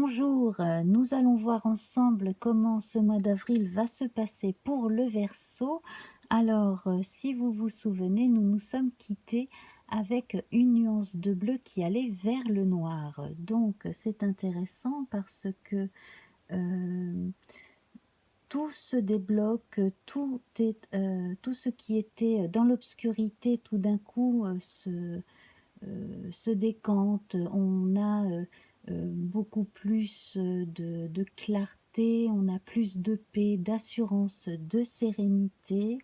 Bonjour, nous allons voir ensemble comment ce mois d'avril va se passer pour le Verseau. Alors, si vous vous souvenez, nous nous sommes quittés avec une nuance de bleu qui allait vers le noir. Donc, c'est intéressant parce que tout se débloque, tout ce qui était dans l'obscurité, tout d'un coup, se décante. On a beaucoup plus de clarté, on a plus de paix, d'assurance, de sérénité.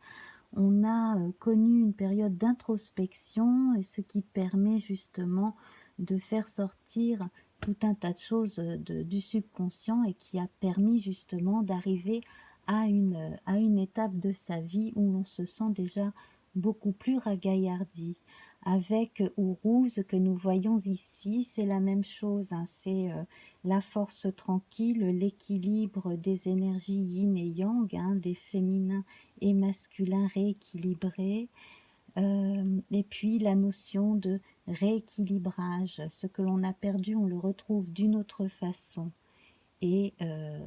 On a connu une période d'introspection, et ce qui permet justement de faire sortir tout un tas de choses du subconscient, et qui a permis justement d'arriver à une étape de sa vie où l'on se sent déjà beaucoup plus ragaillardi. Avec Ourouz que nous voyons ici, c'est la même chose, hein, c'est la force tranquille, l'équilibre des énergies yin et yang, hein, des féminins et masculins rééquilibrés, et puis la notion de rééquilibrage. Ce que l'on a perdu, on le retrouve d'une autre façon, et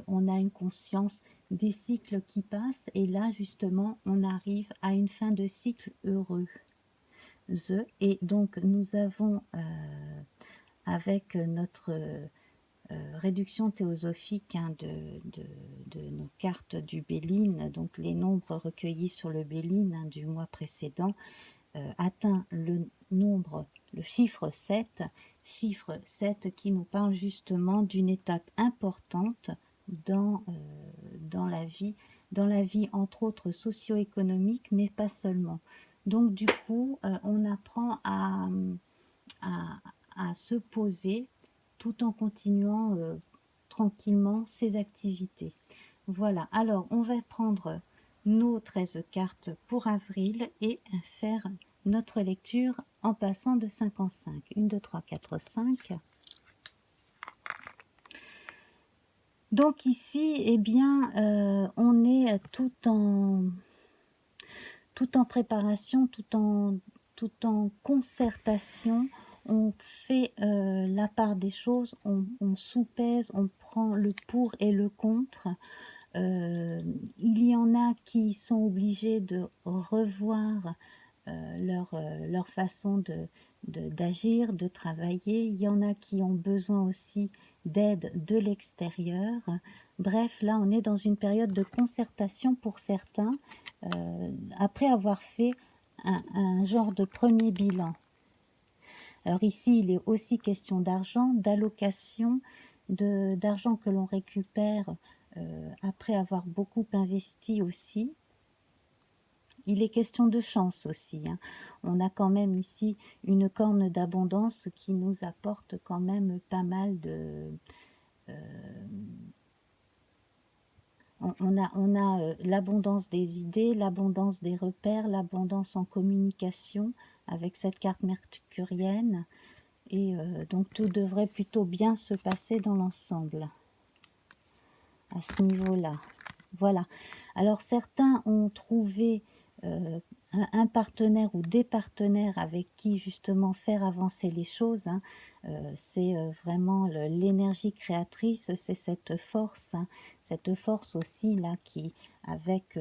on a une conscience des cycles qui passent, et là justement on arrive à une fin de cycle heureux. Et donc nous avons avec notre réduction théosophique, hein, de nos cartes du Béline, donc les nombres recueillis sur le Béline, hein, du mois précédent, atteint le chiffre 7, qui nous parle justement d'une étape importante dans la vie entre autres socio-économique, mais pas seulement. Donc du coup, on apprend à se poser tout en continuant tranquillement ses activités. Voilà, alors on va prendre nos 13 cartes pour avril et faire notre lecture en passant de 5 en 5. 1, 2, 3, 4, 5. Donc ici, eh bien, on est tout en préparation, tout en concertation. On fait la part des choses, on soupèse, on prend le pour et le contre. Il y en a qui sont obligés de revoir leur façon d'agir, de travailler. Il y en a qui ont besoin aussi d'aide de l'extérieur. Bref, là on est dans une période de concertation pour certains, après avoir fait un genre de premier bilan. Alors ici, il est aussi question d'argent, d'allocation, d'argent que l'on récupère après avoir beaucoup investi aussi. Il est question de chance aussi, hein. On a quand même ici une corne d'abondance qui nous apporte quand même pas mal de... on a l'abondance des idées, l'abondance des repères, l'abondance en communication avec cette carte mercurienne. Et donc tout devrait plutôt bien se passer dans l'ensemble à ce niveau-là. Voilà. Alors certains ont trouvé un partenaire ou des partenaires avec qui justement faire avancer les choses, hein. C'est vraiment l'énergie créatrice, c'est cette force, hein, cette force aussi là qui, avec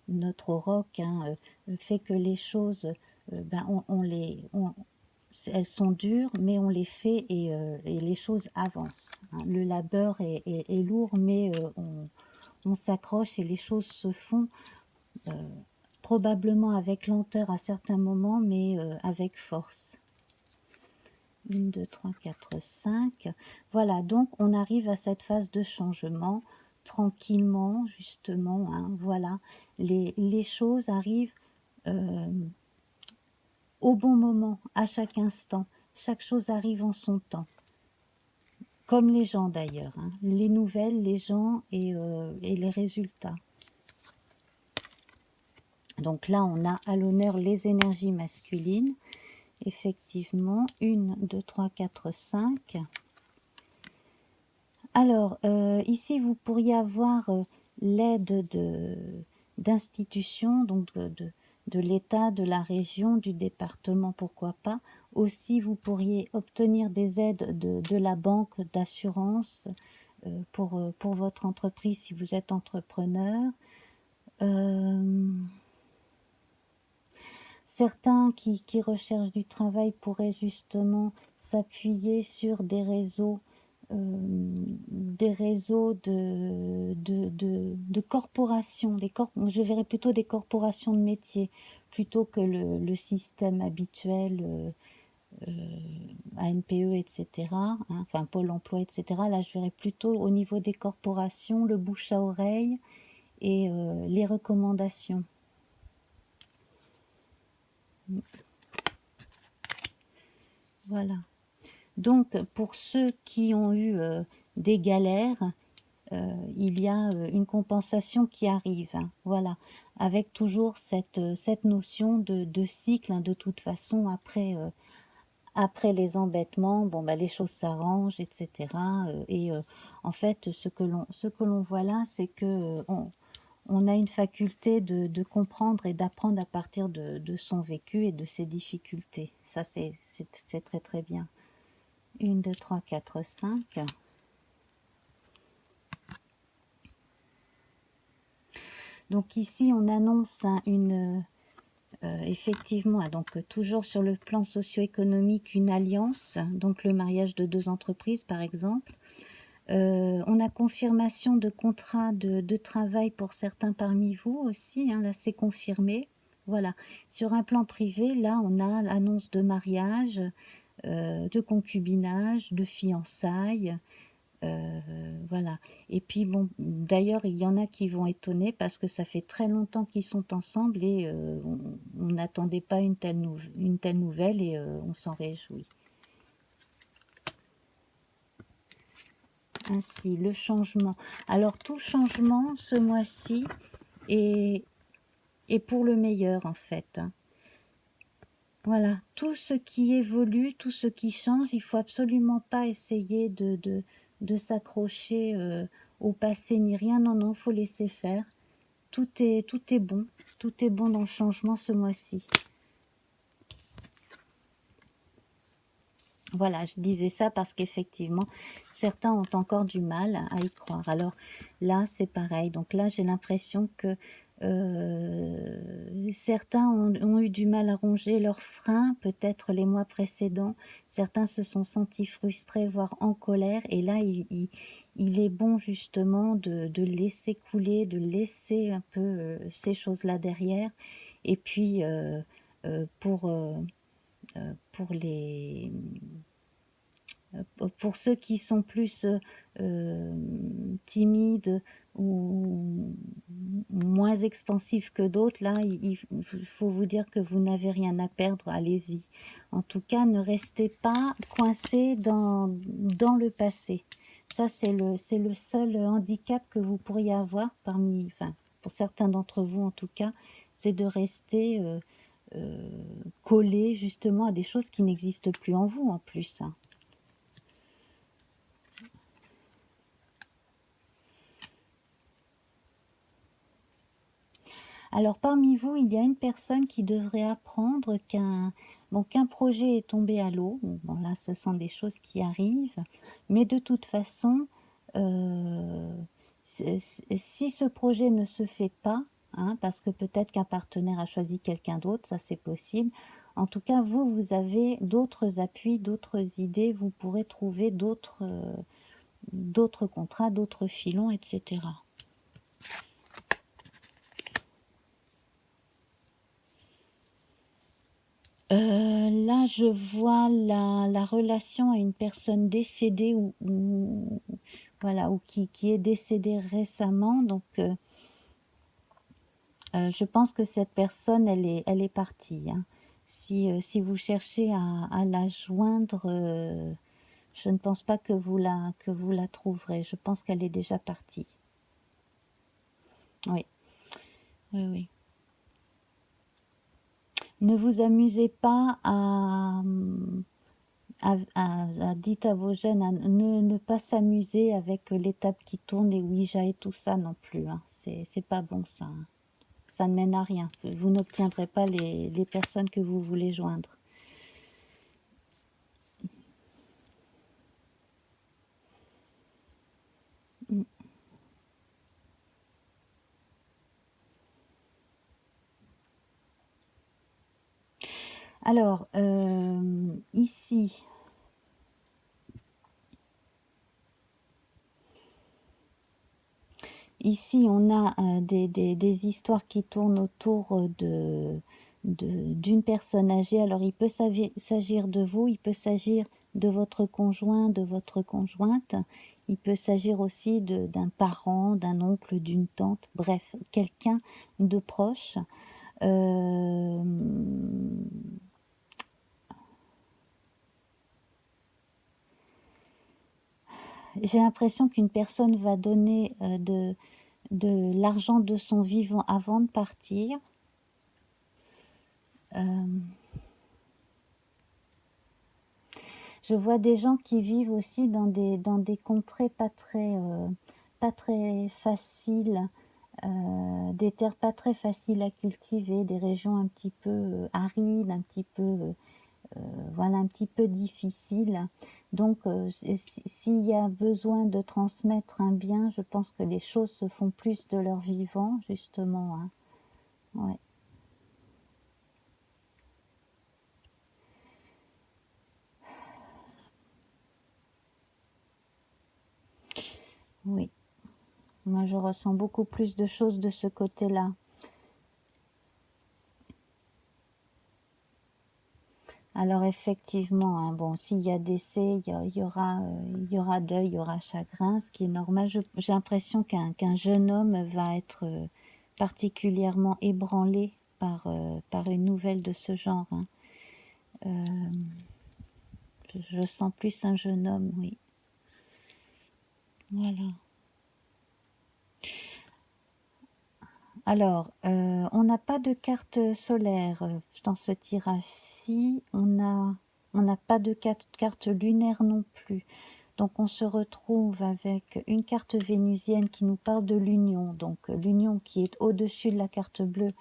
notre roc, hein, fait que les choses, elles sont dures, mais on les fait, et les choses avancent, hein. Le labeur est lourd, mais on s'accroche et les choses se font, probablement avec lenteur à certains moments, mais avec force. 1, 2, 3, 4, 5. Voilà, donc on arrive à cette phase de changement tranquillement, justement, hein, voilà. Les choses arrivent au bon moment, à chaque instant. Chaque chose arrive en son temps. Comme les gens d'ailleurs, hein. Les nouvelles, les gens et les résultats. Donc là, on a à l'honneur les énergies masculines. Effectivement, 1, 2, 3, 4, 5. Alors, ici, vous pourriez avoir l'aide d'institutions, donc de l'État, de la région, du département, pourquoi pas. Aussi, vous pourriez obtenir des aides de la banque d'assurance pour votre entreprise si vous êtes entrepreneur. Certains qui recherchent du travail pourraient justement s'appuyer sur des réseaux de corporations. Je verrais plutôt des corporations de métiers plutôt que le système habituel ANPE, etc. Hein, enfin Pôle emploi, etc. Là, je verrais plutôt au niveau des corporations, le bouche à oreille et les recommandations. Voilà. Donc, pour ceux qui ont eu des galères, il y a une compensation qui arrive. Hein, voilà. Avec toujours cette notion de cycle. Hein, de toute façon, après les embêtements, bon, bah, les choses s'arrangent, etc. En fait, ce que l'on voit là, c'est que on a une faculté de comprendre et d'apprendre à partir de son vécu et de ses difficultés. Ça, c'est très très bien. 1, 2, 3, 4, 5. Donc ici, on annonce effectivement, donc toujours sur le plan socio-économique, une alliance, donc le mariage de deux entreprises par exemple. On a confirmation de contrat de travail pour certains parmi vous aussi, hein, là c'est confirmé. Voilà, sur un plan privé, là on a l'annonce de mariage, de concubinage, de fiançailles, voilà. Et puis bon, d'ailleurs il y en a qui vont étonner parce que ça fait très longtemps qu'ils sont ensemble et on n'attendait pas une telle nouvelle et on s'en réjouit. Ainsi, le changement. Alors tout changement ce mois-ci est pour le meilleur en fait. Hein. Voilà, tout ce qui évolue, tout ce qui change, il faut absolument pas essayer de s'accrocher au passé ni rien. Non, non, faut laisser faire. Tout est bon. Tout est bon dans le changement ce mois-ci. Voilà, je disais ça parce qu'effectivement, certains ont encore du mal à y croire. Alors là, c'est pareil. Donc là, j'ai l'impression que certains ont eu du mal à ronger leurs freins, peut-être les mois précédents. Certains se sont sentis frustrés, voire en colère. Et là, il est bon justement de laisser couler, de laisser un peu ces choses-là derrière. Et puis, pour ceux qui sont plus timides ou moins expansifs que d'autres, là, il faut vous dire que vous n'avez rien à perdre, allez-y. En tout cas, ne restez pas coincés dans le passé. Ça, c'est le seul handicap que vous pourriez avoir enfin, pour certains d'entre vous en tout cas, c'est de rester collé justement à des choses qui n'existent plus en vous en plus. Hein. Alors parmi vous, il y a une personne qui devrait apprendre qu'un projet est tombé à l'eau. Bon là, ce sont des choses qui arrivent, mais de toute façon, si ce projet ne se fait pas, hein, parce que peut-être qu'un partenaire a choisi quelqu'un d'autre, ça c'est possible. En tout cas, vous avez d'autres appuis, d'autres idées, vous pourrez trouver d'autres contrats, d'autres filons, etc. Là, je vois la relation à une personne décédée voilà, ou qui est décédée récemment. Donc, je pense que cette personne, elle est partie. Hein. Si vous cherchez à la joindre, je ne pense pas que vous la trouverez. Je pense qu'elle est déjà partie. Oui, oui, oui. Ne vous amusez pas dites à vos jeunes, ne pas s'amuser avec l'étape qui tourne, les Ouija et tout ça non plus. Hein. C'est pas bon ça. Hein. Ça ne mène à rien. Vous n'obtiendrez pas les personnes que vous voulez joindre. Alors, ici, on a des histoires qui tournent autour d'une personne âgée. Alors, il peut s'agir de vous, il peut s'agir de votre conjoint, de votre conjointe. Il peut s'agir aussi d'un parent, d'un oncle, d'une tante, bref, quelqu'un de proche. J'ai l'impression qu'une personne va donner de l'argent de son vivant avant de partir. Je vois des gens qui vivent aussi dans des contrées pas très faciles, des terres pas très faciles à cultiver, des régions un petit peu arides, un petit peu voilà, un petit peu difficiles. Donc s'il y a besoin de transmettre un bien, je pense que les choses se font plus de leur vivant, justement, hein. Ouais. Oui, moi je ressens beaucoup plus de choses de ce côté-là. Alors effectivement, hein, bon, s'il y a décès, il y aura deuil, il y aura chagrin, ce qui est normal. J'ai l'impression qu'un jeune homme va être particulièrement ébranlé par une nouvelle de ce genre, hein. Je sens plus un jeune homme, oui. Voilà. Alors, on n'a pas de carte solaire dans ce tirage-ci. On n'a pas de carte lunaire non plus. Donc, on se retrouve avec une carte vénusienne qui nous parle de l'union. Donc, l'union qui est au-dessus de la carte bleue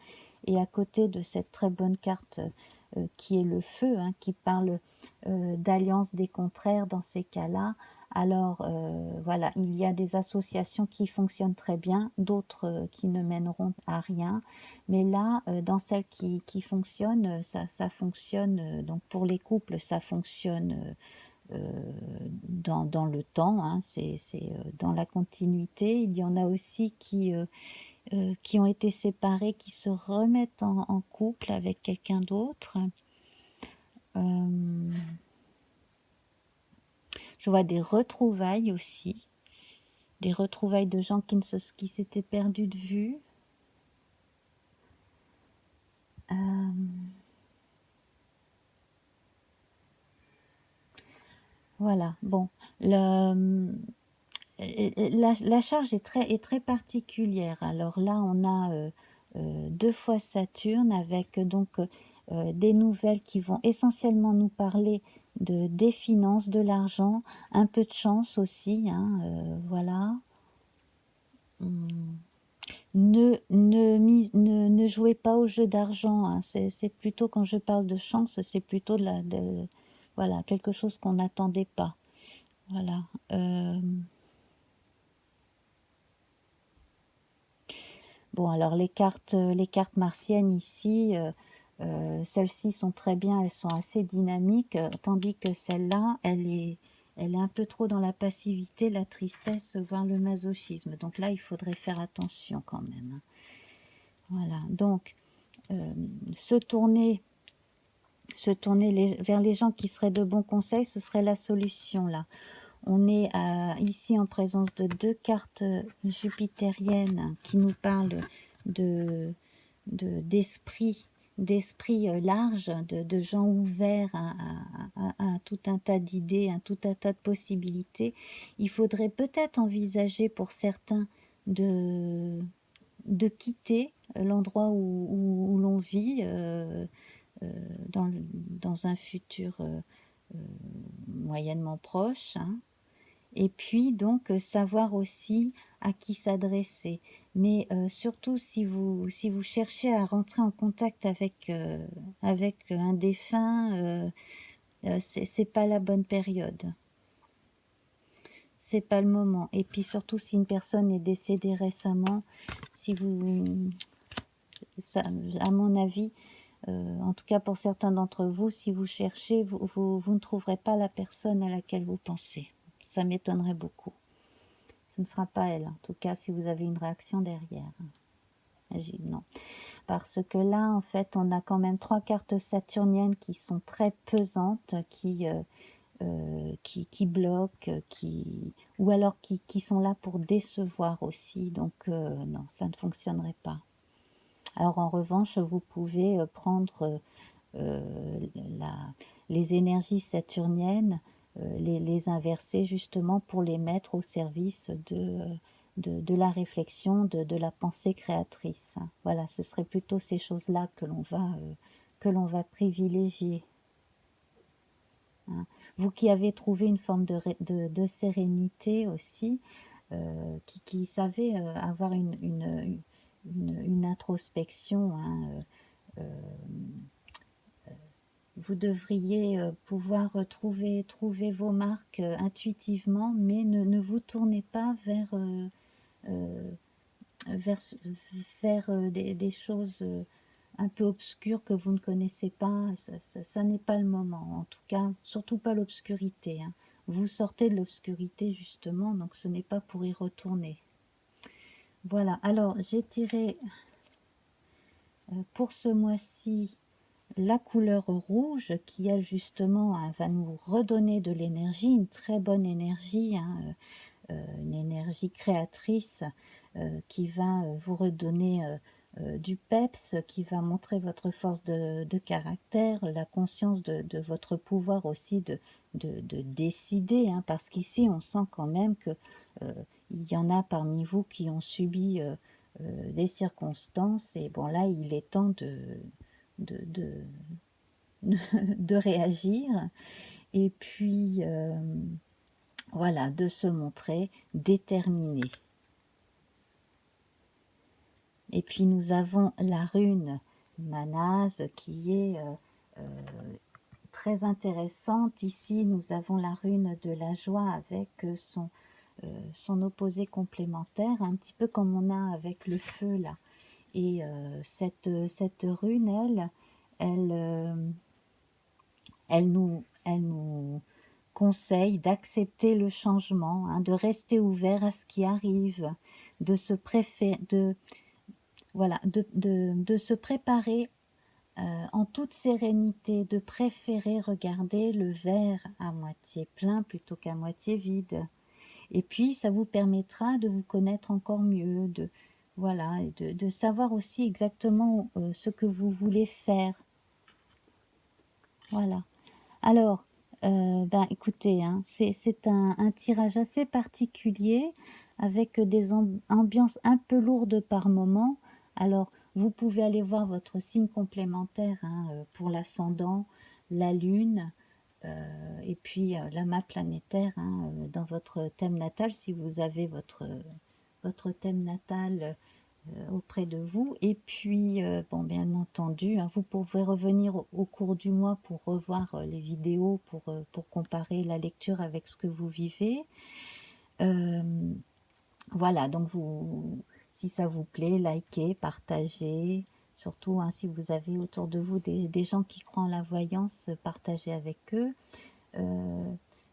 et à côté de cette très bonne carte qui est le feu, hein, qui parle d'alliance des contraires dans ces cas-là. Alors voilà, il y a des associations qui fonctionnent très bien, d'autres qui ne mèneront à rien. Mais là, dans celles qui fonctionnent, ça fonctionne, donc pour les couples, ça fonctionne dans le temps, hein, c'est dans la continuité. Il y en a aussi qui ont été séparés, qui se remettent en couple avec quelqu'un d'autre. Je vois des retrouvailles aussi, des retrouvailles de gens qui s'étaient perdus de vue. Voilà, bon, la charge est très particulière. Alors là, on a 2 fois Saturne avec donc des nouvelles qui vont essentiellement nous parler des finances, de l'argent, un peu de chance aussi, hein, voilà. Ne jouez pas au jeu d'argent, hein. C'est plutôt, quand je parle de chance, c'est plutôt voilà, quelque chose qu'on n'attendait pas. Voilà. Bon, alors les cartes martiennes ici, celles-ci sont très bien, elles sont assez dynamiques, tandis que celle-là, elle est un peu trop dans la passivité, la tristesse, voire le masochisme. Donc là, il faudrait faire attention quand même, hein. Voilà, donc se tourner vers les gens qui seraient de bons conseils, ce serait la solution là. On est ici en présence de 2 cartes jupitériennes qui nous parlent d'esprit large, de gens ouverts à tout un tas d'idées, à tout un tas de possibilités. Il faudrait peut-être envisager pour certains de quitter l'endroit où l'on vit dans un futur moyennement proche, hein. Et puis donc savoir aussi à qui s'adresser. Mais surtout si vous cherchez à rentrer en contact avec un défunt, c'est pas la bonne période. C'est pas le moment. Et puis surtout si une personne est décédée récemment, si vous, ça, à mon avis, En tout cas, pour certains d'entre vous, si vous cherchez, vous ne trouverez pas la personne à laquelle vous pensez. Ça m'étonnerait beaucoup. Ce ne sera pas elle, en tout cas, si vous avez une réaction derrière. Non. Parce que là, en fait, on a quand même 3 cartes saturniennes qui sont très pesantes, qui bloquent, ou alors qui sont là pour décevoir aussi. Donc, non, ça ne fonctionnerait pas. Alors, en revanche, vous pouvez prendre les énergies saturniennes, les inverser justement pour les mettre au service de la réflexion, de la pensée créatrice. Voilà, ce serait plutôt ces choses-là que l'on va privilégier. Hein. Vous qui avez trouvé une forme de sérénité aussi, qui savez avoir une introspection, hein, vous devriez pouvoir trouver vos marques intuitivement, mais ne vous tournez pas vers, des choses un peu obscures que vous ne connaissez pas. Ça n'est pas le moment, en tout cas, surtout pas l'obscurité. Hein. Vous sortez de l'obscurité justement, donc ce n'est pas pour y retourner. Voilà, alors j'ai tiré pour ce mois-ci la couleur rouge qui, elle, justement, hein, va nous redonner de l'énergie, une très bonne énergie, hein, une énergie créatrice qui va vous redonner du peps, qui va montrer votre force de caractère, la conscience de votre pouvoir aussi de décider, hein, parce qu'ici, on sent quand même que il y en a parmi vous qui ont subi les circonstances, et bon, là, il est temps de, de réagir, et puis voilà, de se montrer déterminé. Et puis nous avons la rune Manase qui est très intéressante. Ici, nous avons la rune de la joie avec son opposé complémentaire, un petit peu comme on a avec le feu là. Et cette rune, elle nous conseille d'accepter le changement, hein, de rester ouvert à ce qui arrive, de se préparer en toute sérénité, de préférer regarder le verre à moitié plein plutôt qu'à moitié vide. Et puis, ça vous permettra de vous connaître encore mieux, de savoir aussi exactement ce que vous voulez faire. Voilà. Alors, écoutez, hein, c'est un tirage assez particulier avec des ambiances un peu lourdes par moment. Alors, vous pouvez aller voir votre signe complémentaire, hein, pour l'ascendant, la lune, et puis la main planétaire, hein, dans votre thème natal, si vous avez votre thème natal auprès de vous. Et puis, bon, bien entendu, hein, vous pouvez revenir au cours du mois pour revoir les vidéos, pour comparer la lecture avec ce que vous vivez. Voilà, donc si ça vous plaît, likez, partagez. Surtout, hein, si vous avez autour de vous des gens qui croient en la voyance, partagez avec eux.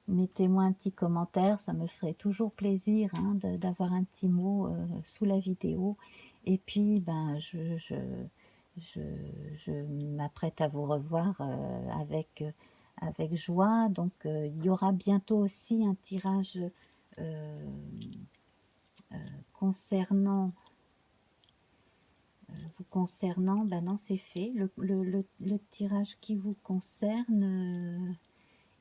Mettez-moi un petit commentaire, ça me ferait toujours plaisir, hein, d'avoir un petit mot sous la vidéo. Et puis, je m'apprête à vous revoir avec joie. Donc, il y aura bientôt aussi un tirage concernant... vous concernant, non, c'est fait. Le tirage qui vous concerne...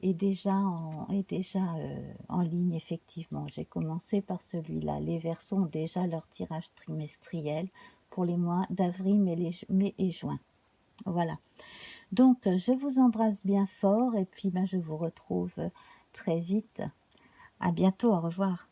est déjà en ligne, effectivement. J'ai commencé par celui-là. Les Verseaux ont déjà leur tirage trimestriel pour les mois d'avril, mai et juin. Voilà. Donc, je vous embrasse bien fort et puis je vous retrouve très vite. À bientôt, au revoir.